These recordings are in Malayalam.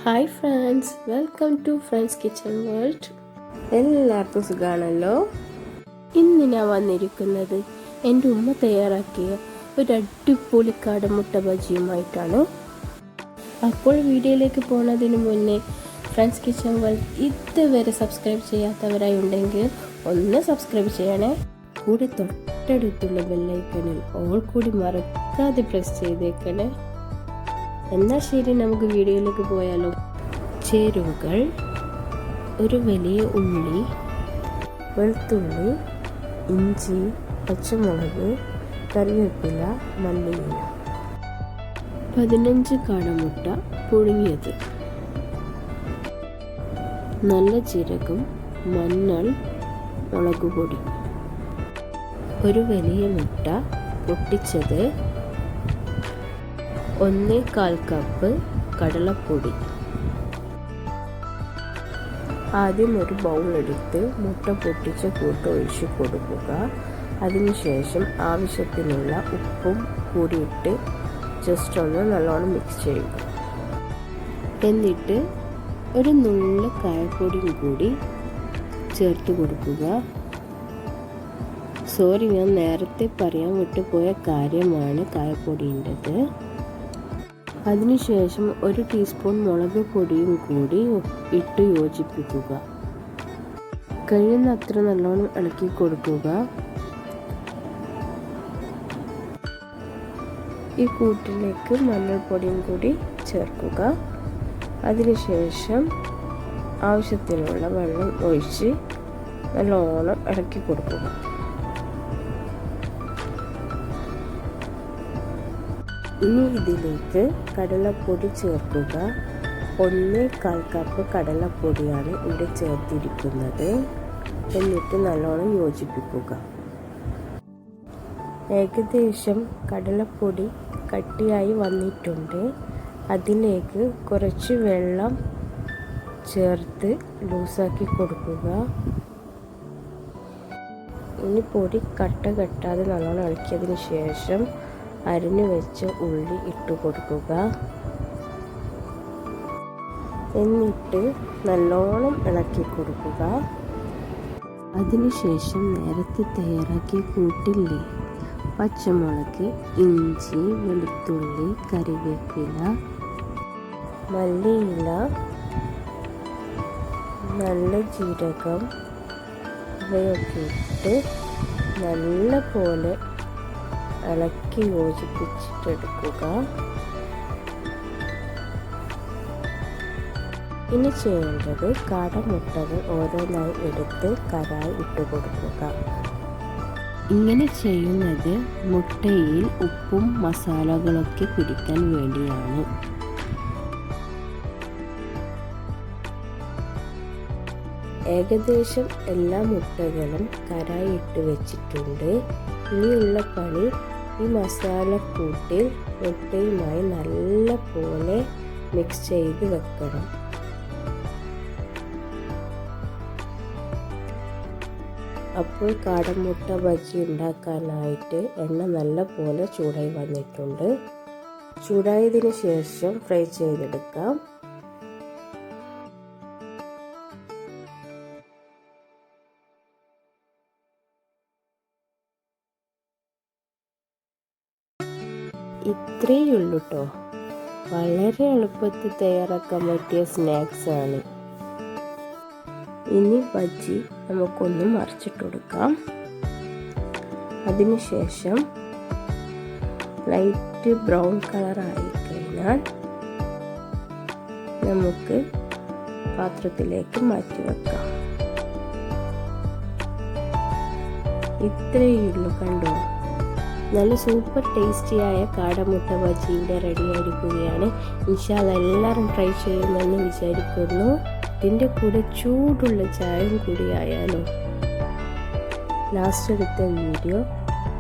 Hi friends, welcome to friends kitchen world. എല്ലാവർക്കും സുഖമാണല്ലോ. ഇന്ന് ഞാൻ വന്നിരിക്കുന്നത് എൻ്റെ ഉമ്മ തയ്യാറാക്കിയ ഒരു അടിപൊളി കാടമുട്ട ബജിയുമായിട്ടാണ്. അപ്പോൾ വീഡിയോയിലേക്ക് പോകുന്നതിന് മുന്നേ ഫ്രണ്ട്സ് കിച്ചൺ വേൾഡ് ഇതുവരെ സബ്സ്ക്രൈബ് ചെയ്യാത്തവരായി ഉണ്ടെങ്കിൽ ഒന്ന് സബ്സ്ക്രൈബ് ചെയ്യണേ. കൂടെ തൊട്ടടുത്തുള്ള ബെല്ലൈക്കണിൽ ഓൾ കൂടി മറക്കാതെ പ്രസ് ചെയ്തേക്കണേ. എന്നാൽ ശരി, നമുക്ക് വീഡിയോയിലേക്ക് പോയാലോ. ചേരുവകൾ: ഒരു വലിയ ഉള്ളി, വെളുത്തുള്ളി, ഇഞ്ചി, പച്ചമുളക്, കറിവേപ്പില, മല്ലിയില, 15 കാടമുട്ട പുഴുങ്ങിയത്, നല്ല ജീരകം, മഞ്ഞൾ, മുളകുപൊടി, ഒരു വലിയ മുട്ട പൊട്ടിച്ചത്, 1/4 കപ്പ് കടലപ്പൊടി. ആദ്യം ഒരു ബൗളെടുത്ത് മുട്ട പൊട്ടിച്ച കൂട്ട് ഒഴിച്ച് കൊടുക്കുക. അതിനുശേഷം ആവശ്യത്തിനുള്ള ഉപ്പും കൂടിയിട്ട് ജസ്റ്റ് ഒന്ന് നല്ലോണം മിക്സ് ചെയ്യുക. എന്നിട്ട് ഒരു നുള്ള കായപ്പൊടിയും കൂടി ചേർത്ത് കൊടുക്കുക. സോറി, ഞാൻ നേരത്തെ പറയാൻ വിട്ടുപോയ കാര്യമാണ് കായപ്പൊടിൻ്റെത്. അതിനുശേഷം 1 ടീസ്പൂൺ മുളക് പൊടിയും കൂടി ഇട്ട് യോജിപ്പിക്കുക. കഴിയുന്നത്ര നല്ലോണം ഇളക്കി കൊടുക്കുക. ഈ കൂട്ടിലേക്ക് മഞ്ഞൾപ്പൊടിയും കൂടി ചേർക്കുക. അതിനുശേഷം ആവശ്യത്തിനുള്ള വെള്ളം ഒഴിച്ച് നല്ലോണം ഇളക്കി കൊടുക്കുക. ഇനി ഇതിലേക്ക് കടലപ്പൊടി ചേർക്കുക. 1/4 കപ്പ് കടലപ്പൊടിയാണ് ഇവിടെ ചേർത്തിരിക്കുന്നത്. എന്നിട്ട് നല്ലോണം യോജിപ്പിക്കുക. ഏകദേശം കടലപ്പൊടി കട്ടിയായി വന്നിട്ടുണ്ട്. അതിലേക്ക് കുറച്ച് വെള്ളം ചേർത്ത് ലൂസാക്കി കൊടുക്കുക. ഇനി പൊടി കട്ടാതെ നല്ലോണം ഇളക്കിയതിന് ശേഷം അരിഞ്ഞു വെച്ച ഉള്ളി ഇട്ട് കൊടുക്കുക. എന്നിട്ട് നല്ലോണം ഇളക്കി കൊടുക്കുക. അതിനുശേഷം നേരത്തെ തയ്യാറാക്കിയ കൂട്ടില്ലേ, പച്ചമുളക്, ഇഞ്ചി, വെളുത്തുള്ളി, കറിവേപ്പില, മല്ലിയില, നല്ല ജീരകം ഇവയൊക്കെ ഇട്ട് നല്ല പോലെ ഇളക്കി യോജിപ്പിച്ചിട്ടെടുക്കുക. ഇനി ചെയ്യേണ്ടത് കാടമുട്ടകൾ ഓരോന്നായി എടുത്ത് കരായി ഇട്ട് കൊടുക്കുക. ഇങ്ങനെ ചെയ്യുന്നത് മുട്ടയിൽ ഉപ്പും മസാലകളൊക്കെ പിടിക്കാൻ വേണ്ടിയാണ്. ഏകദേശം എല്ലാ മുട്ടകളും കരായി ഇട്ട് വെച്ചിട്ടുണ്ട്. ഇനിയുള്ള പണി ഈ മസാലക്കൂട്ടിൽ മുട്ടയുമായി നല്ല പോലെ മിക്സ് ചെയ്ത് വെക്കണം. അപ്പോൾ കാടമുട്ട ബജി ഉണ്ടാക്കാനായിട്ട് എണ്ണ നല്ല പോലെ ചൂടായി വന്നിട്ടുണ്ട്. ചൂടായതിന് ശേഷം ഫ്രൈ ചെയ്തെടുക്കാം. ഇത്രയുള്ളൂ കേട്ടോ. വളരെ എളുപ്പത്തിൽ തയ്യാറാക്കാൻ പറ്റിയ സ്നാക്സ് ആണ്. ഇനി ബജി നമുക്കൊന്ന് മറിച്ചിട്ട് കൊടുക്കാം. അതിനുശേഷം ലൈറ്റ് ബ്രൗൺ കളറായി കഴിഞ്ഞാൽ നമുക്ക് പാത്രത്തിലേക്ക് മാറ്റി വെക്കാം. ഇത്രയുള്ളൂ, കണ്ടോ. നല്ല സൂപ്പർ ടേസ്റ്റിയായ കാടമുട്ട ബജി ഇവിടെ റെഡി ആയിരിക്കുകയാണ്. ഇൻഷാ അല്ലാഹ് എല്ലാവരും ട്രൈ ചെയ്യുമെന്ന് വിചാരിക്കുന്നു. ഇതിൻ്റെ കൂടെ ചൂടുള്ള ചായയും കൂടി ആയാലോ. ലാസ്റ്റ് എടുത്ത വീഡിയോ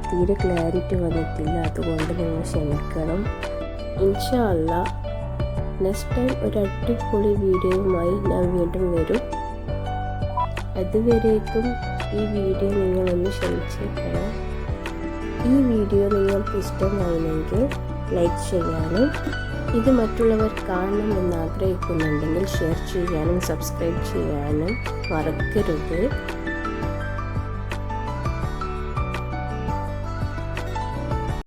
തീരെ ക്ലാരിറ്റി വന്നിട്ടില്ല, അതുകൊണ്ട് നിങ്ങൾ ക്ഷമിക്കണം. ഇൻഷാ അല്ലാഹ് നെക്സ്റ്റ് ടൈം ഒരു അടിപൊളി വീഡിയോയുമായി ഞാൻ വീണ്ടും വരും. അതുവരേക്കും ഈ വീഡിയോ നിങ്ങളൊന്ന് ക്ഷമിച്ചേക്കണം. ഈ വീഡിയോ നിങ്ങൾക്ക് ഇഷ്ടമായെങ്കിൽ ലൈക്ക് ചെയ്യാനും ഇത് മറ്റുള്ളവർ കാണണമെന്ന് ആഗ്രഹിക്കുന്നുണ്ടെങ്കിൽ ഷെയർ ചെയ്യാനും സബ്സ്ക്രൈബ് ചെയ്യാനും മറക്കരുത്.